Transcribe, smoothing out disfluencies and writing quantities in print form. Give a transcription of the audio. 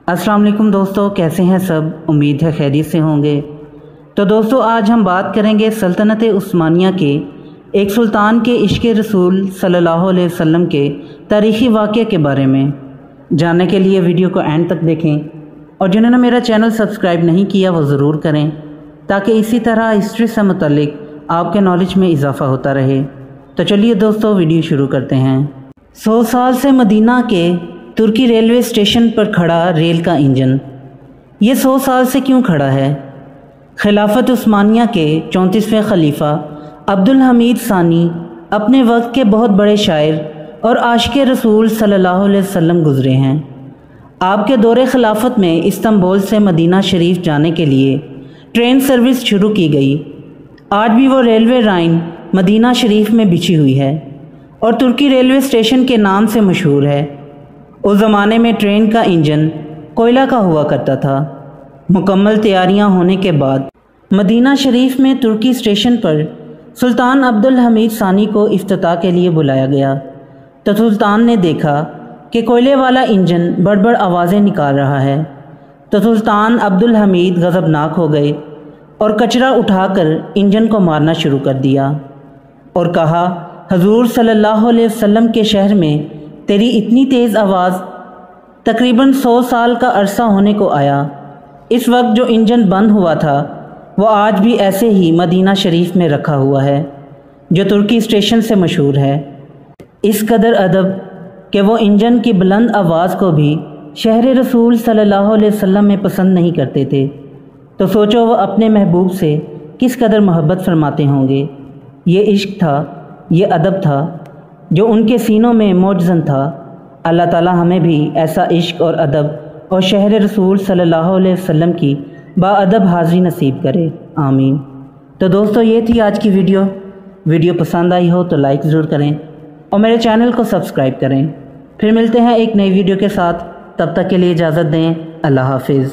अस्सलाम वालेकुम दोस्तों, कैसे हैं सब। उम्मीद है खैरियत से होंगे। तो दोस्तों आज हम बात करेंगे सल्तनत उस्मानिया के एक सुल्तान के इश्क़ रसूल सल्लल्लाहु अलैहि वसल्लम के तारीख़ी वाक़े के बारे में। जानने के लिए वीडियो को एंड तक देखें और जिन्होंने मेरा चैनल सब्सक्राइब नहीं किया वो ज़रूर करें ताकि इसी तरह हिस्ट्री से मुतल्लिक आपके नॉलेज में इजाफ़ा होता रहे। तो चलिए दोस्तों वीडियो शुरू करते हैं। 100 साल से मदीना के तुर्की रेलवे स्टेशन पर खड़ा रेल का इंजन, ये 100 साल से क्यों खड़ा है? खिलाफत उस्मानिया के 34वें खलीफा अब्दुल हमीद सानी अपने वक्त के बहुत बड़े शायर और आशिक़ रसूल सल्लल्लाहु अलैहि वसल्लम गुज़रे हैं। आपके दौरे खिलाफत में इस्तांबुल से मदीना शरीफ जाने के लिए ट्रेन सर्विस शुरू की गई। आज भी वो रेलवे लाइन मदीना शरीफ में बिछी हुई है और तुर्की रेलवे स्टेशन के नाम से मशहूर है। उस ज़माने में ट्रेन का इंजन कोयला का हुआ करता था। मुकम्मल तैयारियां होने के बाद मदीना शरीफ में तुर्की स्टेशन पर सुल्तान अब्दुल हमीद सानी को इफ्तिताह के लिए बुलाया गया तो सुल्तान ने देखा कि कोयले वाला इंजन बड़बड़ आवाज़ें निकाल रहा है। तो सुल्तान अब्दुल हमीद गज़बनाक हो गए और कचरा उठाकर इंजन को मारना शुरू कर दिया और कहा, हजूर सल्लल्लाहु अलैहि वसल्लम के शहर में तेरी इतनी तेज़ आवाज़ तकरीबन 100 साल का अरसा होने को आया। इस वक्त जो इंजन बंद हुआ था वो आज भी ऐसे ही मदीना शरीफ में रखा हुआ है जो तुर्की स्टेशन से मशहूर है। इस कदर अदब कि वो इंजन की बुलंद आवाज़ को भी शहर रसूल सल्लल्लाहु अलैहि वसल्लम में पसंद नहीं करते थे। तो सोचो वो अपने महबूब से किस कदर मोहब्बत फरमाते होंगे। ये इश्क था, ये अदब था जो उनके सीनों में मौजज़न था। अल्लाह ताला हमें भी ऐसा इश्क और अदब और शहर रसूल सल्लल्लाहु अलैहि वसल्लम की बाअदब हाज़री नसीब करे, आमीन। तो दोस्तों ये थी आज की वीडियो पसंद आई हो तो लाइक ज़रूर करें और मेरे चैनल को सब्सक्राइब करें। फिर मिलते हैं एक नई वीडियो के साथ, तब तक के लिए इजाज़त दें। अल्लाह हाफिज़।